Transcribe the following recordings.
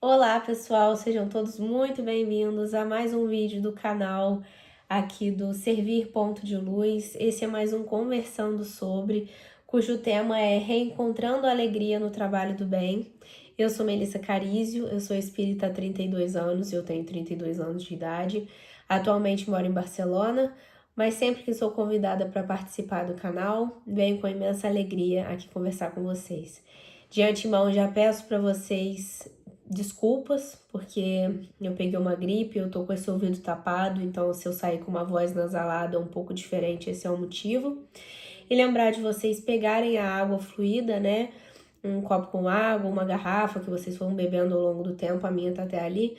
Olá pessoal, sejam todos muito bem-vindos a mais um vídeo do canal aqui do Servir Ponto de Luz. Esse é mais um Conversando Sobre, cujo tema é Reencontrando a Alegria no Trabalho do Bem. Eu sou Melissa Carizio, eu sou espírita há 32 anos, eu tenho 32 anos de idade. Atualmente moro em Barcelona, mas sempre que sou convidada para participar do canal, venho com imensa alegria aqui conversar com vocês. De antemão, já peço para vocês desculpas, porque eu peguei uma gripe, eu tô com esse ouvido tapado, então se eu sair com uma voz nasalada um pouco diferente, esse é o motivo. E lembrar de vocês pegarem a água fluida, né? Um copo com água, uma garrafa que vocês vão bebendo ao longo do tempo, a minha tá até ali,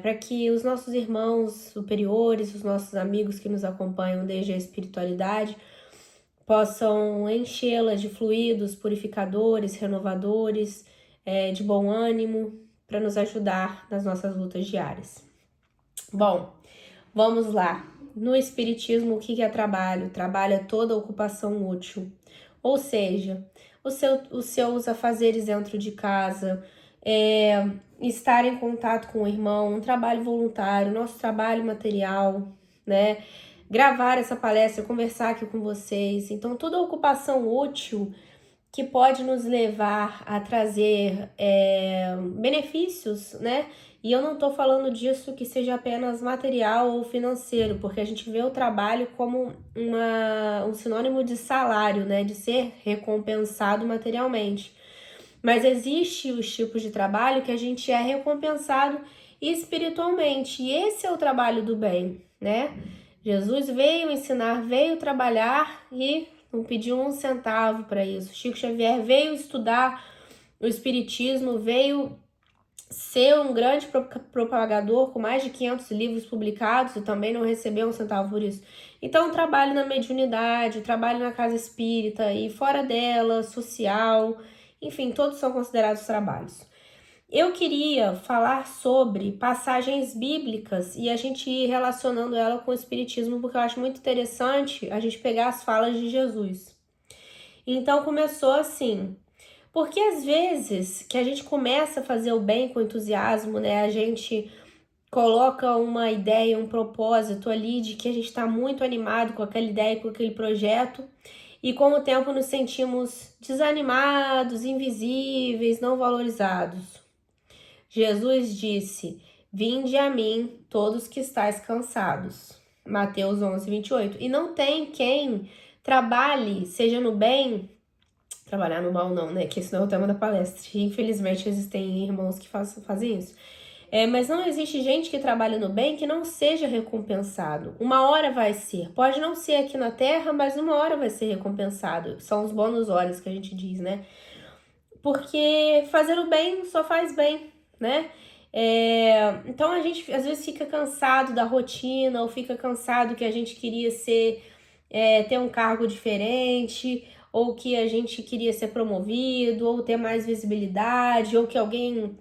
para que os nossos irmãos superiores, os nossos amigos que nos acompanham desde a espiritualidade, possam enchê-la de fluidos purificadores, renovadores, de bom ânimo, para nos ajudar nas nossas lutas diárias. Bom, vamos lá. No Espiritismo, o que é trabalho? Trabalho é toda ocupação útil. Ou seja, os seus afazeres dentro de casa, estar em contato com o irmão, um trabalho voluntário, nosso trabalho material, né? Gravar essa palestra, conversar aqui com vocês. Então, toda ocupação útil que pode nos levar a trazer benefícios, né? E eu não estou falando disso que seja apenas material ou financeiro, porque a gente vê o trabalho como um sinônimo de salário, né? De ser recompensado materialmente. Mas existe os tipos de trabalho que a gente é recompensado espiritualmente, e esse é o trabalho do bem, né? Jesus veio ensinar, veio trabalhar e não pediu um centavo para isso. Chico Xavier veio estudar o espiritismo, veio ser um grande propagador com mais de 500 livros publicados e também não recebeu um centavo por isso. Então, o trabalho na mediunidade, o trabalho na casa espírita e fora dela, social, enfim, todos são considerados trabalhos. Eu queria falar sobre passagens bíblicas e a gente ir relacionando ela com o espiritismo, porque eu acho muito interessante a gente pegar as falas de Jesus. Então começou assim, porque às vezes que a gente começa a fazer o bem com entusiasmo, né? A gente coloca uma ideia, um propósito ali de que a gente está muito animado com aquela ideia, com aquele projeto, e com o tempo nos sentimos desanimados, invisíveis, não valorizados. Jesus disse: Vinde a mim, todos que estáis cansados. Mateus 11, 28. E não tem quem trabalhe, seja no bem, trabalhar no mal não, né? Que esse não é o tema da palestra. Infelizmente existem irmãos que fazem isso. Mas não existe gente que trabalha no bem que não seja recompensado. Uma hora vai ser. Pode não ser aqui na Terra, mas uma hora vai ser recompensado. São os bônus olhos que a gente diz, né? Porque fazer o bem só faz bem, né? Então a gente às vezes fica cansado da rotina, ou fica cansado que a gente queria ter um cargo diferente, ou que a gente queria ser promovido, ou ter mais visibilidade, ou que alguém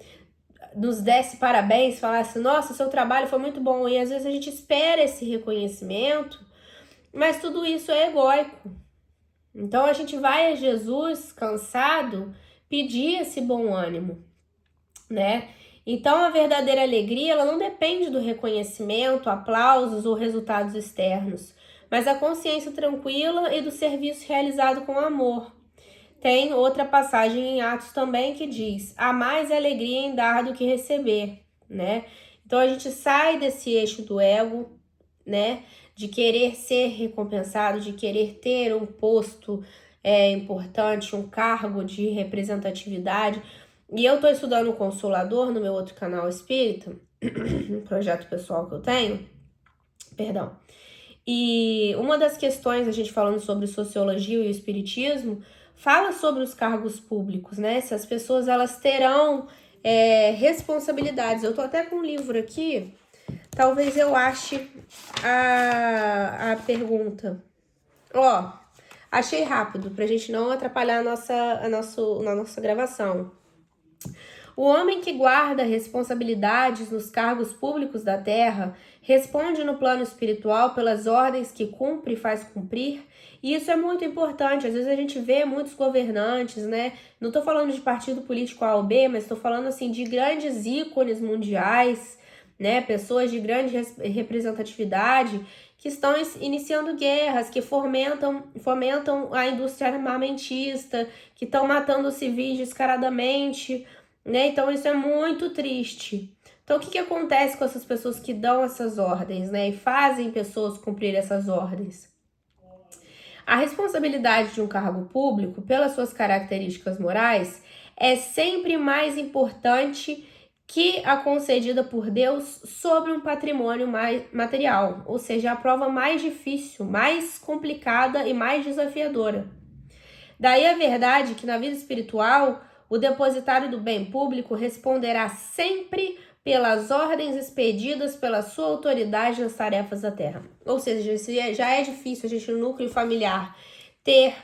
nos desse parabéns, falasse, nossa, seu trabalho foi muito bom. E às vezes a gente espera esse reconhecimento, mas tudo isso é egóico. Então a gente vai a Jesus cansado pedir esse bom ânimo, né? Então a verdadeira alegria, ela não depende do reconhecimento, aplausos ou resultados externos, mas da consciência tranquila e do serviço realizado com amor. Tem outra passagem em Atos também que diz: há mais alegria em dar do que receber, né? Então a gente sai desse eixo do ego, né? De querer ser recompensado, de querer ter um posto importante, um cargo de representatividade. E eu tô estudando o Consolador no meu outro canal espírita, um projeto pessoal que eu tenho, perdão. E uma das questões, a gente falando sobre sociologia e o espiritismo, fala sobre os cargos públicos, né? Se as pessoas elas terão responsabilidades. Eu tô até com um livro aqui, talvez eu ache a pergunta. Ó, achei rápido, pra gente não atrapalhar a nossa gravação. O homem que guarda responsabilidades nos cargos públicos da terra responde no plano espiritual pelas ordens que cumpre e faz cumprir. E isso é muito importante. Às vezes a gente vê muitos governantes, né? Não estou falando de partido político A ou B, mas estou falando assim de grandes ícones mundiais, né? Pessoas de grande representatividade que estão iniciando guerras, que fomentam a indústria armamentista, que estão matando civis descaradamente, né? Então isso é muito triste. Então o que acontece com essas pessoas que dão essas ordens, né? E fazem pessoas cumprir essas ordens? A responsabilidade de um cargo público, pelas suas características morais, é sempre mais importante que a concedida por Deus sobre um patrimônio mais material, ou seja, a prova mais difícil, mais complicada e mais desafiadora. Daí a verdade que na vida espiritual, o depositário do bem público responderá sempre pelas ordens expedidas pela sua autoridade nas tarefas da terra. Ou seja, já é difícil a gente no núcleo familiar ter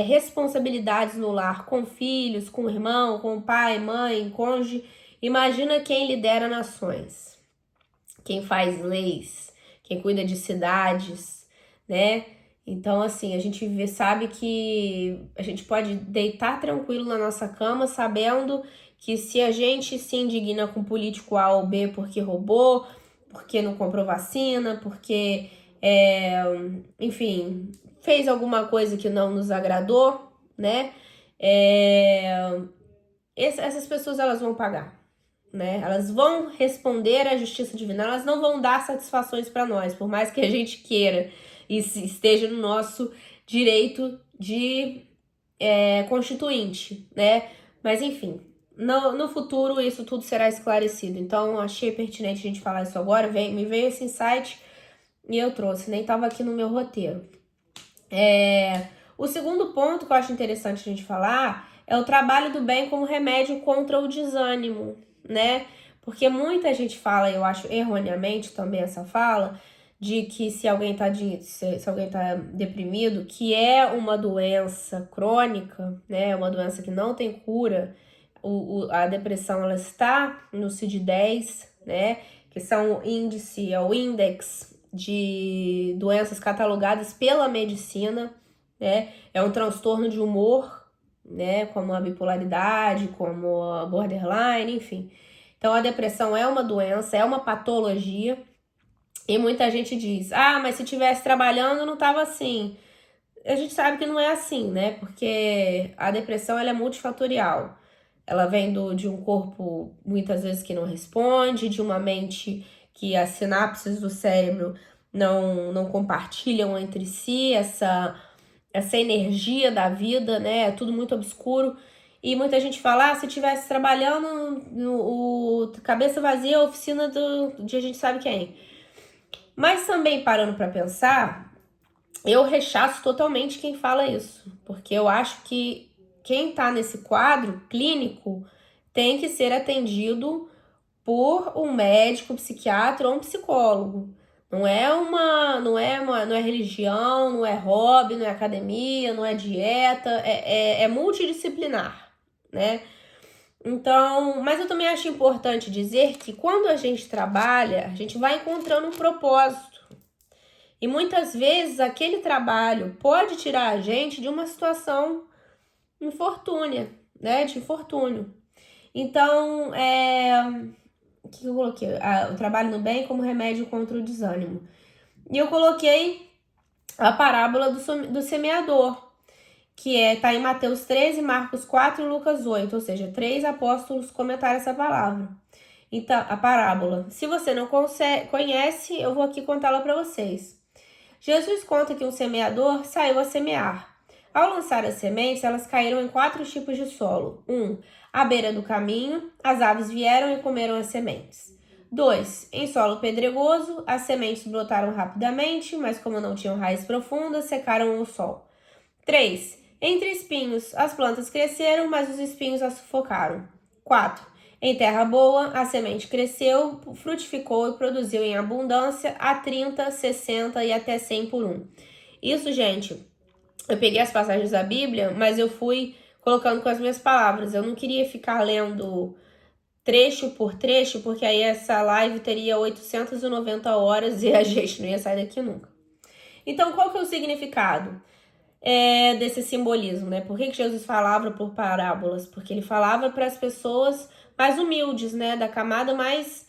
responsabilidades no lar com filhos, com irmão, com pai, mãe, cônjuge. Imagina quem lidera nações, quem faz leis, quem cuida de cidades, né? Então, assim, a gente sabe que a gente pode deitar tranquilo na nossa cama sabendo que se a gente se indigna com político A ou B porque roubou, porque não comprou vacina, porque, enfim, fez alguma coisa que não nos agradou, né? Essas pessoas, elas vão pagar, né? Elas vão responder à justiça divina, elas não vão dar satisfações para nós, por mais que a gente queira e esteja no nosso direito de constituinte, né? Mas enfim, no futuro isso tudo será esclarecido. Então achei pertinente a gente falar isso agora, me veio esse insight e eu trouxe, nem estava aqui no meu roteiro. O segundo ponto que eu acho interessante a gente falar é o trabalho do bem como remédio contra o desânimo, né? Porque muita gente fala, eu acho erroneamente também essa fala, de que se alguém tá deprimido, que é uma doença crônica, né? Uma doença que não tem cura. A depressão, ela está no CID-10, né? Que são o índex de doenças catalogadas pela medicina, né? É um transtorno de humor, né? Como a bipolaridade, como a borderline, enfim. Então, a depressão é uma doença, é uma patologia. E muita gente diz, mas se tivesse trabalhando não tava assim. A gente sabe que não é assim, né? Porque a depressão, ela é multifatorial. Ela vem de um corpo, muitas vezes, que não responde, de uma mente que as sinapses do cérebro não compartilham entre si essa energia da vida, né? É tudo muito obscuro. E muita gente fala, se tivesse trabalhando no cabeça vazia, oficina de a gente sabe quem. Mas também, parando para pensar, eu rechaço totalmente quem fala isso. Porque eu acho que quem tá nesse quadro clínico tem que ser atendido por um médico, psiquiatra ou um psicólogo. Não é religião, não é hobby, não é academia, não é dieta, é multidisciplinar, né? Então, mas eu também acho importante dizer que quando a gente trabalha, a gente vai encontrando um propósito. E muitas vezes aquele trabalho pode tirar a gente de uma situação infortúnia, né? De infortúnio. Então, o que eu coloquei? O trabalho no bem como remédio contra o desânimo. E eu coloquei a parábola do semeador, que tá em Mateus 13, Marcos 4 e Lucas 8, ou seja, 3 apóstolos comentaram essa palavra. Então, a parábola. Se você não conhece, eu vou aqui contá-la para vocês. Jesus conta que um semeador saiu a semear. Ao lançar as sementes, elas caíram em 4 tipos de solo. 1. À beira do caminho, as aves vieram e comeram as sementes. 2. Em solo pedregoso, as sementes brotaram rapidamente, mas como não tinham raiz profunda, secaram no sol. 3. Entre espinhos, as plantas cresceram, mas os espinhos as sufocaram. 4. Em terra boa, a semente cresceu, frutificou e produziu em abundância a 30, 60 e até 100 por 1. Isso, gente, eu peguei as passagens da Bíblia, mas eu fui colocando com as minhas palavras. Eu não queria ficar lendo trecho por trecho, porque aí essa live teria 890 horas e a gente não ia sair daqui nunca. Então, qual que é o significado desse simbolismo, né? Por que Jesus falava por parábolas? Porque ele falava para as pessoas mais humildes, né? Da camada mais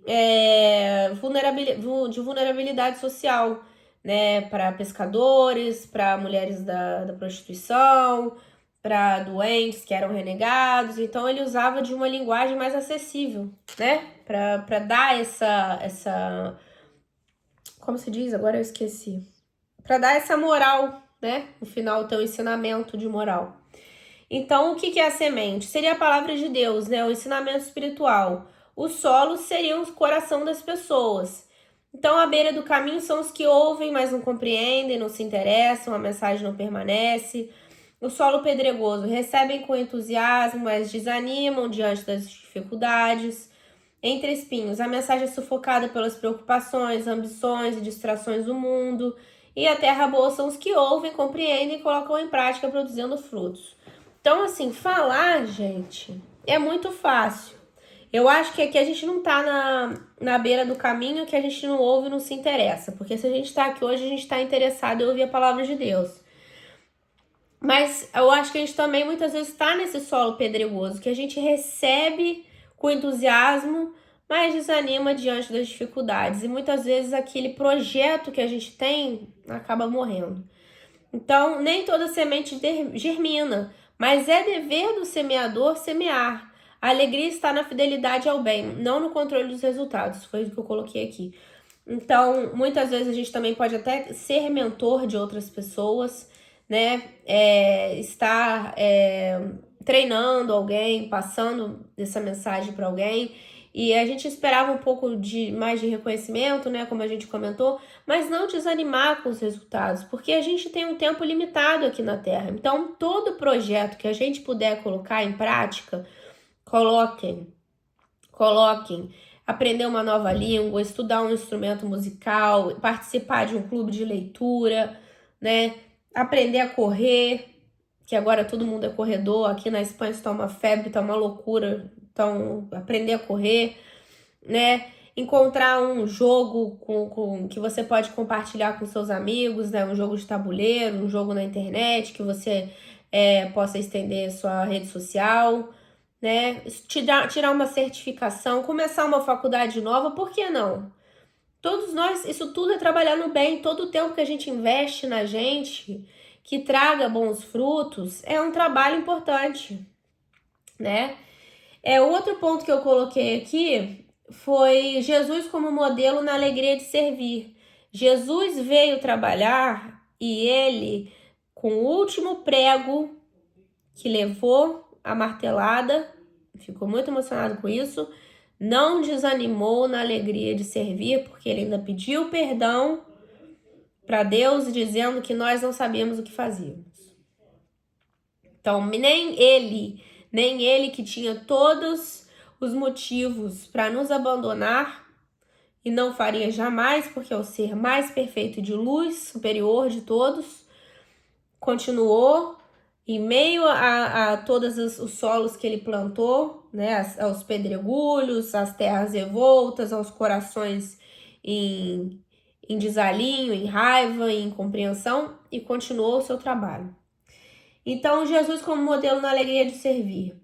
de vulnerabilidade social, né? Para pescadores, para mulheres da prostituição, para doentes que eram renegados. Então ele usava de uma linguagem mais acessível, né? Para dar essa como se diz? Agora eu esqueci. Para dar essa moral, né? No final tem um ensinamento de moral. Então, o que é a semente? Seria a palavra de Deus, né? O ensinamento espiritual. O solo seria o coração das pessoas. Então, à beira do caminho são os que ouvem, mas não compreendem, não se interessam, a mensagem não permanece. O solo pedregoso recebem com entusiasmo, mas desanimam diante das dificuldades. Entre espinhos, a mensagem é sufocada pelas preocupações, ambições e distrações do mundo. E a terra boa são os que ouvem, compreendem e colocam em prática, produzindo frutos. Então, assim, falar, gente, é muito fácil. Eu acho que aqui a gente não tá na beira do caminho, que a gente não ouve e não se interessa. Porque se a gente tá aqui hoje, a gente tá interessado em ouvir a palavra de Deus. Mas eu acho que a gente também muitas vezes está nesse solo pedregoso, que a gente recebe com entusiasmo, mas desanima diante das dificuldades. E muitas vezes aquele projeto que a gente tem acaba morrendo. Então, nem toda semente germina, mas é dever do semeador semear. A alegria está na fidelidade ao bem, não no controle dos resultados. Foi o que eu coloquei aqui. Então, muitas vezes a gente também pode até ser mentor de outras pessoas, né? Estar treinando alguém, passando essa mensagem para alguém. E a gente esperava um pouco mais de reconhecimento, né? Como a gente comentou, mas não desanimar com os resultados, porque a gente tem um tempo limitado aqui na Terra. Então, todo projeto que a gente puder colocar em prática, coloquem. Aprender uma nova língua, estudar um instrumento musical, participar de um clube de leitura, né? Aprender a correr, que agora todo mundo é corredor. Aqui na Espanha está uma febre, está uma loucura. Então, aprender a correr, né? Encontrar um jogo que você pode compartilhar com seus amigos, né? Um jogo de tabuleiro, um jogo na internet que você possa estender sua rede social, né? Tirar uma certificação, começar uma faculdade nova, por que não? Todos nós, isso tudo é trabalhar no bem. Todo o tempo que a gente investe na gente, que traga bons frutos, é um trabalho importante, né? Outro ponto que eu coloquei aqui foi Jesus como modelo na alegria de servir. Jesus veio trabalhar e ele, com o último prego que levou a martelada, ficou muito emocionado com isso, não desanimou na alegria de servir, porque ele ainda pediu perdão para Deus, dizendo que nós não sabíamos o que fazíamos. Então, nem ele que tinha todos os motivos para nos abandonar, e não faria jamais, porque é o ser mais perfeito de luz, superior de todos, continuou em meio a todos os solos que ele plantou, né, aos pedregulhos, às terras revoltas, aos corações em desalinho, em raiva, em incompreensão, e continuou o seu trabalho. Então, Jesus como modelo na alegria de servir.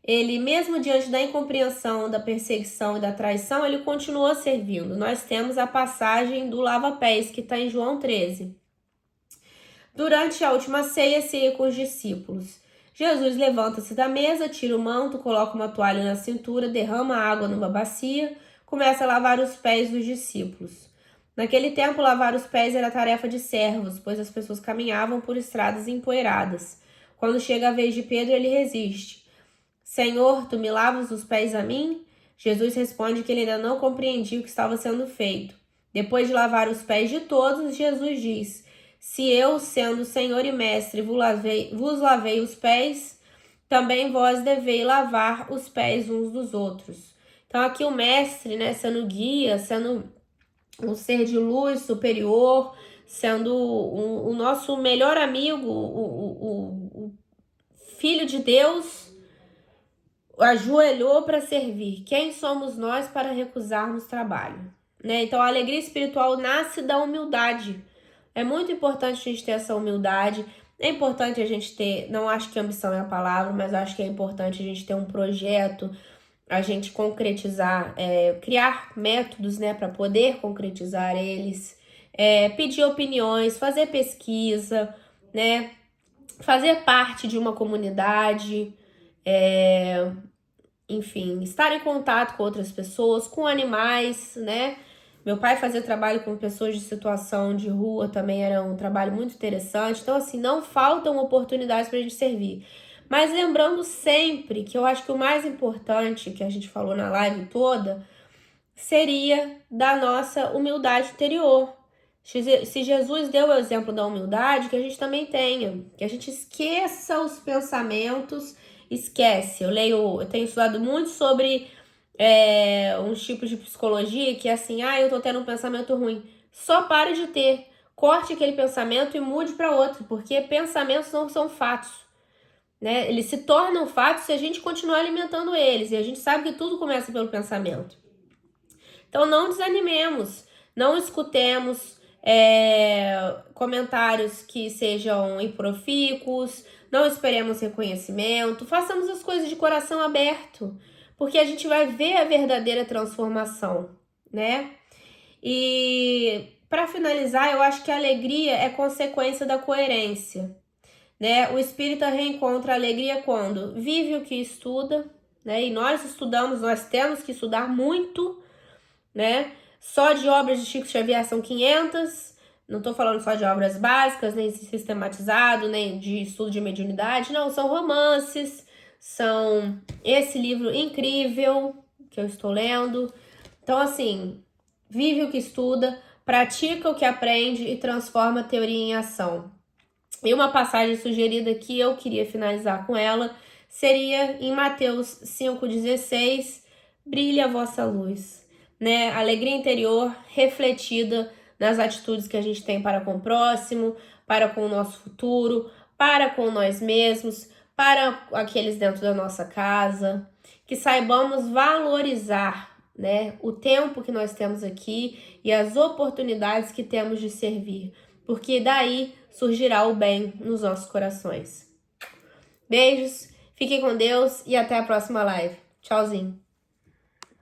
Ele, mesmo diante da incompreensão, da perseguição e da traição, ele continuou servindo. Nós temos a passagem do lava-pés, que está em João 13. Durante a última ceia com os discípulos. Jesus levanta-se da mesa, tira o manto, coloca uma toalha na cintura, derrama água numa bacia, começa a lavar os pés dos discípulos. Naquele tempo, lavar os pés era tarefa de servos, pois as pessoas caminhavam por estradas empoeiradas. Quando chega a vez de Pedro, ele resiste. Senhor, tu me lavas os pés a mim? Jesus responde que ele ainda não compreendia o que estava sendo feito. Depois de lavar os pés de todos, Jesus diz: se eu, sendo Senhor e Mestre, vos lavei os pés, também vós deveis lavar os pés uns dos outros. Então aqui o Mestre, né, sendo guia, sendo um ser de luz superior, sendo o nosso melhor amigo, o Filho de Deus, ajoelhou para servir. Quem somos nós para recusarmos trabalho? Né? Então, a alegria espiritual nasce da humildade. É muito importante a gente ter essa humildade. É importante a gente ter, não acho que ambição é a palavra, mas acho que é importante a gente ter um projeto, a gente concretizar, criar métodos, né, para poder concretizar eles, pedir opiniões, fazer pesquisa, né, fazer parte de uma comunidade, enfim, estar em contato com outras pessoas, com animais, né? Meu pai fazia trabalho com pessoas de situação de rua, também era um trabalho muito interessante. Então, assim, não faltam oportunidades para a gente servir. Mas lembrando sempre que eu acho que o mais importante, que a gente falou na live toda, seria da nossa humildade interior. Se Jesus deu o exemplo da humildade, que a gente também tenha. Que a gente esqueça os pensamentos. Esquece. Eu tenho estudado muito sobre uns tipos de psicologia que é assim, eu tô tendo um pensamento ruim. Só pare de ter. Corte aquele pensamento e mude para outro, porque pensamentos não são fatos, né? Eles se tornam fatos se a gente continuar alimentando eles. E a gente sabe que tudo começa pelo pensamento. Então não desanimemos, não escutemos comentários que sejam improfícuos, não esperemos reconhecimento, façamos as coisas de coração aberto, porque a gente vai ver a verdadeira transformação, né? E para finalizar, eu acho que a alegria é consequência da coerência, né? O espírita reencontra a alegria quando vive o que estuda, né? E nós estudamos, nós temos que estudar muito, né? Só de obras de Chico Xavier são 500, não tô falando só de obras básicas, nem sistematizado, nem de estudo de mediunidade, não, são romances, são esse livro incrível que eu estou lendo. Então, assim, vive o que estuda, pratica o que aprende e transforma a teoria em ação. E uma passagem sugerida que eu queria finalizar com ela seria em Mateus 5,16, brilhe a vossa luz, né? Alegria interior refletida nas atitudes que a gente tem para com o próximo, para com o nosso futuro, para com nós mesmos, para aqueles dentro da nossa casa, que saibamos valorizar, né, o tempo que nós temos aqui e as oportunidades que temos de servir, porque daí surgirá o bem nos nossos corações. Beijos, fiquem com Deus e até a próxima live. Tchauzinho.